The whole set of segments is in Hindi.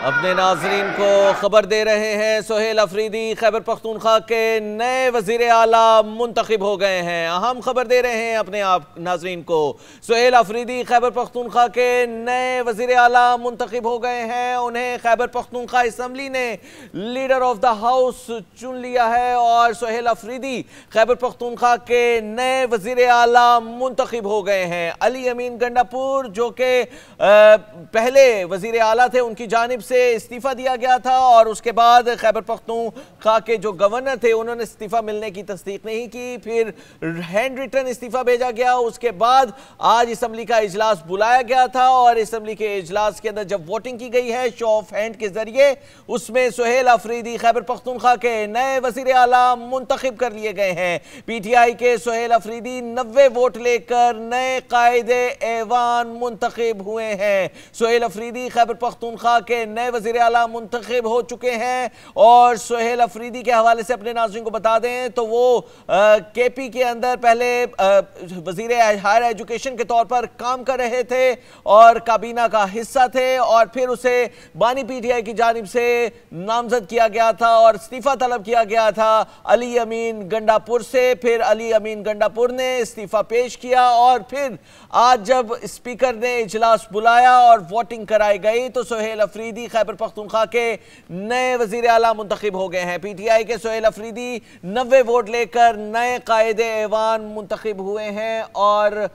अपने नाजरीन को खबर दे रहे हैं सोहेल अफरीदी खैबर पख्तूनख्वा के नए वजीर आला मुंतखब हो गए हैं। अहम खबर दे रहे हैं अपने आप नाजरीन को। सोहेल अफरीदी खैबर पख्तूनख्वा के नए वजीर आला मुंतखब हो गए हैं। उन्हें खैबर पख्तूनख्वा असम्बली ने लीडर ऑफ द हाउस चुन लिया है और सोहेल अफरीदी खैबर पख्तूनख्वा के नए वजीर आला मुंतखब हो गए हैं। अली अमीन गंडापुर जो कि पहले वजीर आला थे, उनकी जानिब से इस्तीफा दिया गया था और उसके बाद खैबर पख्तूनख्वा के जो गवर्नर थे उन्होंने इस्तीफा मिलने की तस्दीक नहीं की, फिर हैंड रिटन इस्तीफा भेजा गया। उसके बाद आज असम्बली का इजलास बुलाया गया था और असम्बली के इजलास के अंदर जब वोटिंग की गई है शो ऑफ हैंड के जरिए, उसमें सोहेल अफरीदी खैबर पख्तूनख्वा के नए वजीर आला मुंतखब कर लिए गए हैं। पीटीआई के सोहेल अफरीदी 90 वोट लेकर नए कायदे ऐवान मुंतखब हुए हैं। सोहेल अफरीदी खैबर पख्तूनख्वा के नए वजीर आला मुंतखब हो चुके हैं और सोहेल अफरीदी के हवाले से अपने नाज़रीन को बता दें तो वो केपी के अंदर पहले वजीर हायर एजुकेशन के तौर पर काम कर रहे थे और काबीना का हिस्सा थे और फिर उसे बानी पीटीआई की जानिब से नामजद किया गया था और इस्तीफा तलब किया गया था अली अमीन गंडापुर से। फिर अली अमीन गंडापुर ने इस्तीफा पेश किया और फिर आज जब स्पीकर ने इजलास बुलाया और वोटिंग कराई गई तो सोहेल अफरीदी खैबर पख्तूनख्वा के नए वजीर आला मुंतखब हो गए हैं। पीटीआई के सोहेल अफरीदी 90 वोट लेकर नए कायदे ऐवान मुंतखब हुए हैं और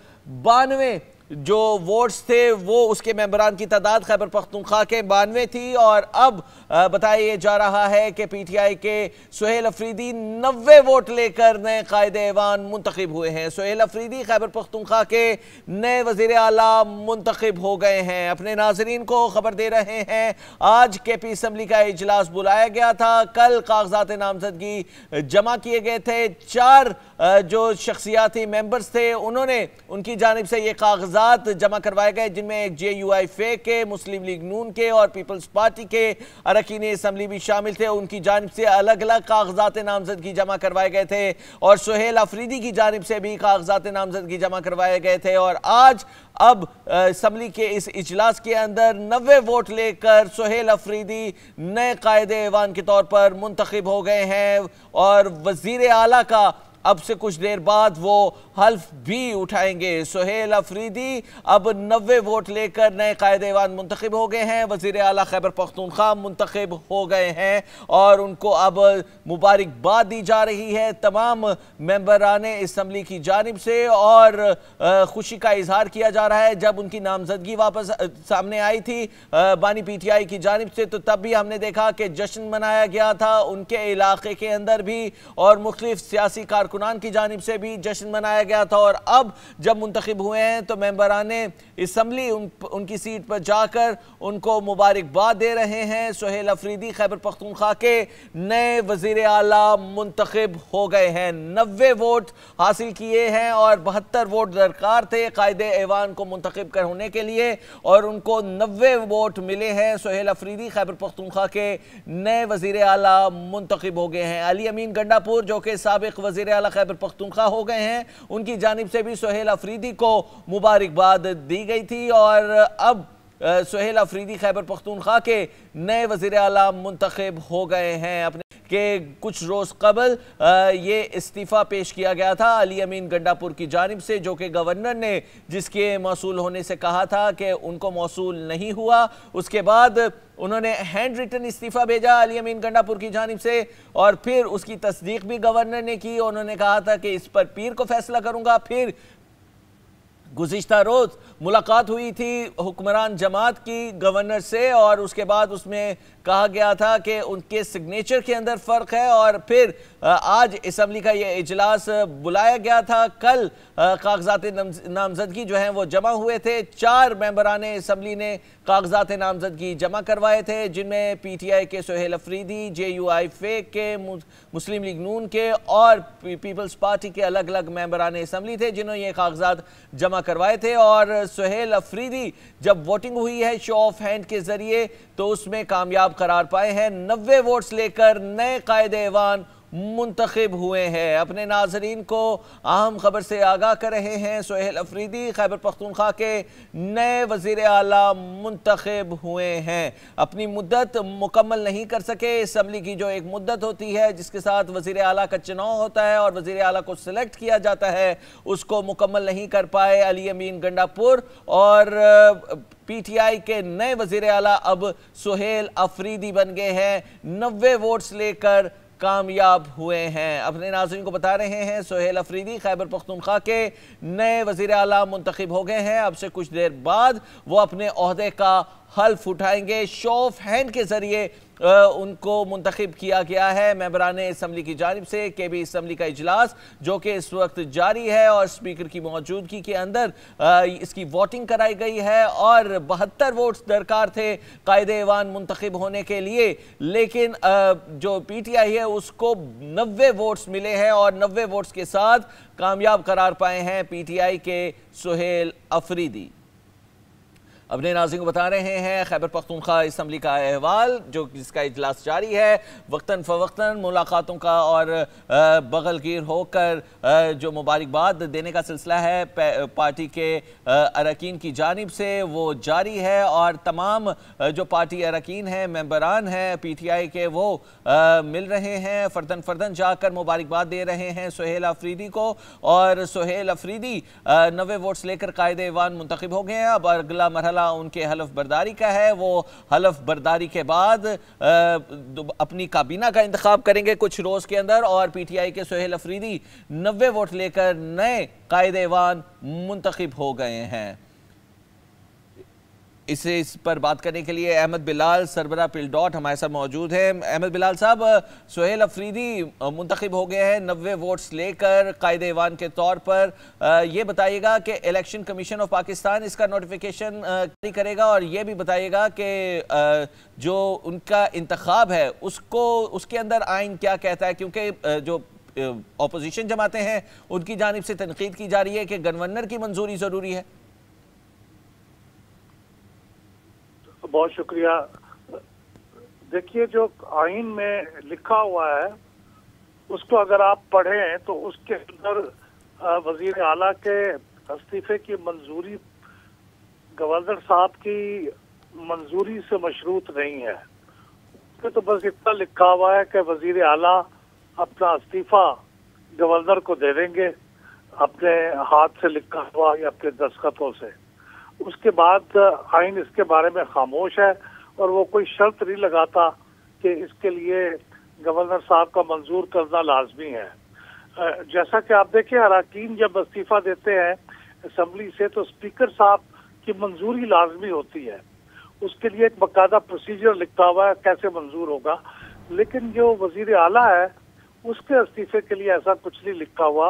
92 जो वोट्स थे वो उसके मेंबरान की तादाद खैबर पख्तूनख्वा के 92 थी और अब बताया जा रहा है कि पीटीआई के सोहेल अफरीदी 90 वोट लेकर नए कायदे ऐवान मुंतखब हुए हैं। सोहेल अफरीदी खैबर पख्तूनख्वा के नए वजीर आला मुंतखब हो गए हैं। अपने नाजरीन को खबर दे रहे हैं आज केपी असम्बली का इजलास बुलाया गया था। कल कागजात नामजदगी जमा किए गए थे। 4 जो शख्सियाती मेंबर्स थे उन्होंने उनकी जानिब से ये कागजात जमा करवाए गए, जिनमें एक JUI के, मुस्लिम लीग नून के और पीपल्स पार्टी के अरकान असम्बली भी शामिल थे। उनकी जानिब से अलग अलग कागजात नामजदगी जमा करवाए गए थे और सोहेल अफरीदी की जानिब से भी कागजात नामजदगी जमा करवाए गए थे और आज अब असम्बली के इस इजलास के अंदर 90 वोट लेकर सोहेल अफरीदी नए कायदे ऐवान के तौर पर मुंतखब हो गए हैं और वजीर आला का अब से कुछ देर बाद वो हल्फ भी उठाएंगे। सोहेल अफरीदी अब 90 वोट लेकर नए कायदे ऐवान मुंतखब हो गए हैं। वजीर आला खैबर पख्तूनख्वा मुंतखब हो गए हैं और उनको अब मुबारकबाद दी जा रही है तमाम मेंबरान असम्बली की जानिब से और खुशी का इजहार किया जा रहा है। जब उनकी नामजदगी वापस सामने आई थी बानी पीटीआई की जानिब से तो तब भी हमने देखा कि जश्न मनाया गया था उनके इलाके के अंदर भी और मुख्तलिफ सियासी कारकुनान की जानिब से भी जश्न मनाया गया था और अब जब मुंतखब हुए हैं तो मेंबरान असम्बली उनकी सीट पर जाकर उनको मुबारकबाद दे रहे हैं। सोहेल अफरीदी खैबर पख्तूनख्वा के नए वजीर आला मुंतखब हो गए हैं। 90 वोट हासिल किए हैं और 72 वोट दरकार थे कायदे ऐवान को मुंतखब होने के लिए और उनको 90 वोट मिले हैं। सोहेल अफरीदी खैबर पख्तूनख्वा के नए वजीर आला मुंतखब हो गए हैं। अली अमीन गंडापुर जो कि साबिक वजीर आला खैबर पख्तूनख्वा हो गए हैं, उनकी जानिब से भी सोहेल अफरीदी को मुबारकबाद दी गई थी और अब सोहेल अफरीदी खैबर पख्तूनख्वा के नए वजीर आला मुंतखब हो गए हैं। अपने के कुछ रोज़ कबल ये इस्तीफ़ा पेश किया गया था अली अमीन गंडापुर की जानिब से, जो कि गवर्नर ने जिसके मौसूल होने से कहा था कि उनको मौसूल नहीं हुआ। उसके बाद उन्होंने हैंड रिटन इस्तीफ़ा भेजा अली अमीन गंडापुर की जानिब से और फिर उसकी तस्दीक भी गवर्नर ने की। उन्होंने कहा था कि इस पर पीर को फैसला करूँगा। फिर गुज़िश्ता रोज़ मुलाकात हुई थी हुक्मरान जमात की गवर्नर से और उसके बाद उसमें कहा गया था कि उनके सिग्नेचर के अंदर फ़र्क है और फिर आज असम्बली का ये इजलास बुलाया गया था। कल कागजात नामजदगी जो हैं वो जमा हुए थे। 4 मेंबरान असम्बली ने कागजात नामजदगी जमा करवाए थे, जिनमें पीटीआई के सोहेल अफरीदी, JUI के, मुस्लिम लीग नून के और पीपल्स पार्टी के अलग अलग मेंबरान असम्बली थे जिन्होंने ये कागजात जमा करवाए थे। और सोहेल अफरीदी जब वोटिंग हुई है शो ऑफ हैंड के जरिए तो उसमें कामयाब करार पाए हैं। 90 वोट्स लेकर नए कायदे ऐवान मुंतखब हुए हैं। अपने नाजरीन को अहम खबर से आगाह कर रहे हैं। सोहेल अफरीदी खैबर पख्तूनख्वा के नए वजीर आला मुंतखब हुए हैं। अपनी मुद्दत मुकम्मल नहीं कर सके। असम्बली की जो एक मुद्दत होती है जिसके साथ वजीर आला का चुनाव होता है और वजीर आला को सिलेक्ट किया जाता है, उसको मुकम्मल नहीं कर पाए अली अमीन गंडापुर, और पीटीआई के नए वजीर आला अब सोहेल अफरीदी बन गए हैं। 90 वोट्स लेकर कामयाब हुए हैं। अपने नाज़रीन को बता रहे हैं सोहेल अफरीदी खैबर पख्तूनख्वा के नए वजीर आला मुंतखब हो गए हैं। अब से कुछ देर बाद वो अपने ओहदे का हल्फ उठाएंगे। शो ऑफ हैंड के जरिए उनको मुंतखब किया गया है मेंबरान असम्बली की जानिब से। केबी असम्बली का इजलास जो कि इस वक्त जारी है और स्पीकर की मौजूदगी के अंदर इसकी वोटिंग कराई गई है और 72 वोट्स दरकार थे कायदे ऐवान मुंतखब होने के लिए, लेकिन जो पीटीआई है उसको 90 वोट्स मिले हैं और 90 वोट्स के साथ कामयाब करार पाए हैं पीटीआई के सोहेल अफरीदी। अपने नाज़रीन को बता रहे हैं खैबर पख्तूनख्वा असम्बली का अहवाल जो जिसका इजलास जारी है, वक्तन फ़वक्तन मुलाकातों का और बगलगीर होकर जो मुबारकबाद देने का सिलसिला है पार्टी के अरकान की जानिब से वो जारी है और तमाम जो पार्टी अरकान हैं, मेंबरान हैं पीटीआई के, वो मिल रहे हैं, फ़र्दन फ़र्दन जाकर मुबारकबाद दे रहे हैं सोहेल अफरीदी को। और सोहेल अफरीदी 90 वोट्स लेकर कायदे ऐवान मुंतखब हो गए हैं। अब अगला मरहला उनके हलफ बर्दारी का है। वो हलफ बर्दारी के बाद अपनी काबीना का इंतखाब करेंगे कुछ रोज के अंदर और पीटीआई के सोहेल अफरीदी 90 वोट लेकर नए कायदे ऐवान मुंतखब हो गए हैं। इस पर बात करने के लिए अहमद बिलाल सरबरा पिलडॉट हमारे साथ मौजूद है। अहमद बिलाल साहब, सोहेल अफरीदी मुंतखब हो गए हैं 90 वोट्स लेकर कायदे ऐवान के तौर पर। ये बताइएगा कि इलेक्शन कमीशन ऑफ पाकिस्तान इसका नोटिफिकेशन जारी करेगा और ये भी बताइएगा कि जो उनका इंतखाब है उसको उसके अंदर आइन क्या कहता है, क्योंकि जो अपोजिशन जमाते हैं उनकी जानिब से तनकीद की जा रही है कि गवर्नर की मंजूरी ज़रूरी है। बहुत शुक्रिया। देखिए, जो आइन में लिखा हुआ है उसको अगर आप पढ़ें तो उसके अंदर वजीर आला के इस्तीफे की मंजूरी गवर्नर साहब की मंजूरी से मशरूत नहीं है। उसमें तो बस इतना लिखा हुआ है कि वजीर आला अपना इस्तीफा गवर्नर को दे देंगे अपने हाथ से लिखा हुआ या अपने दस्तखतों से। उसके बाद आइन इसके बारे में खामोश है और वो कोई शर्त नहीं लगाता कि इसके लिए गवर्नर साहब का मंजूर करना लाजमी है। जैसा कि आप देखें, अरकान जब इस्तीफा देते हैं असम्बली से तो स्पीकर साहब की मंजूरी लाजमी होती है। उसके लिए एक बाकायदा प्रोसीजर लिखा हुआ है कैसे मंजूर होगा, लेकिन जो वजीर आला है उसके इस्तीफे के लिए ऐसा कुछ नहीं लिखा हुआ।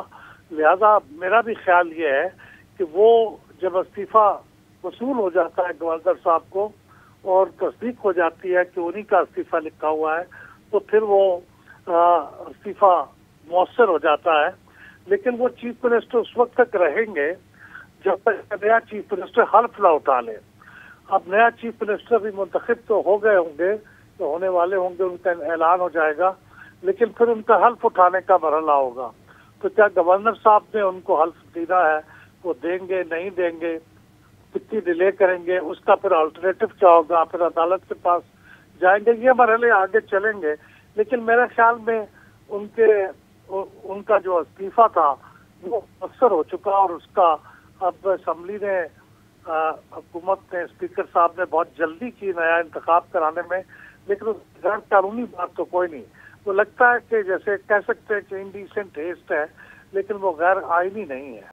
लिहाजा मेरा भी ख्याल ये है कि वो जब इस्तीफा वसूल हो जाता है गवर्नर साहब को और तस्दीक हो जाती है कि उन्हीं का इस्तीफा लिखा हुआ है तो फिर वो इस्तीफा मौसर हो जाता है। लेकिन वो चीफ मिनिस्टर उस वक्त तक रहेंगे जब तक नया चीफ मिनिस्टर हल्फ ना उठा ले। अब नया चीफ मिनिस्टर भी मुंतखब तो हो गए होंगे, तो होने वाले होंगे, उनका ऐलान हो जाएगा, लेकिन फिर उनका हल्फ उठाने का मरहला होगा। तो क्या गवर्नर साहब ने उनको हल्फ देना है, वो देंगे नहीं देंगे, कितनी डिले करेंगे, उसका फिर अल्टरनेटिव क्या होगा, फिर अदालत के पास जाएंगे, ये मरहले आगे चलेंगे। लेकिन मेरे ख्याल में उनका जो इस्तीफा था वो अक्सर हो चुका और उसका अब असम्बली ने हुकूमत ने स्पीकर साहब ने बहुत जल्दी की नया इंतखाब कराने में, लेकिन उस गैर कानूनी बात तो कोई नहीं। वो लगता है कि जैसे कह सकते हैं कि इंडिसेंट हेस्ट है, लेकिन वो गैर आईनी नहीं है।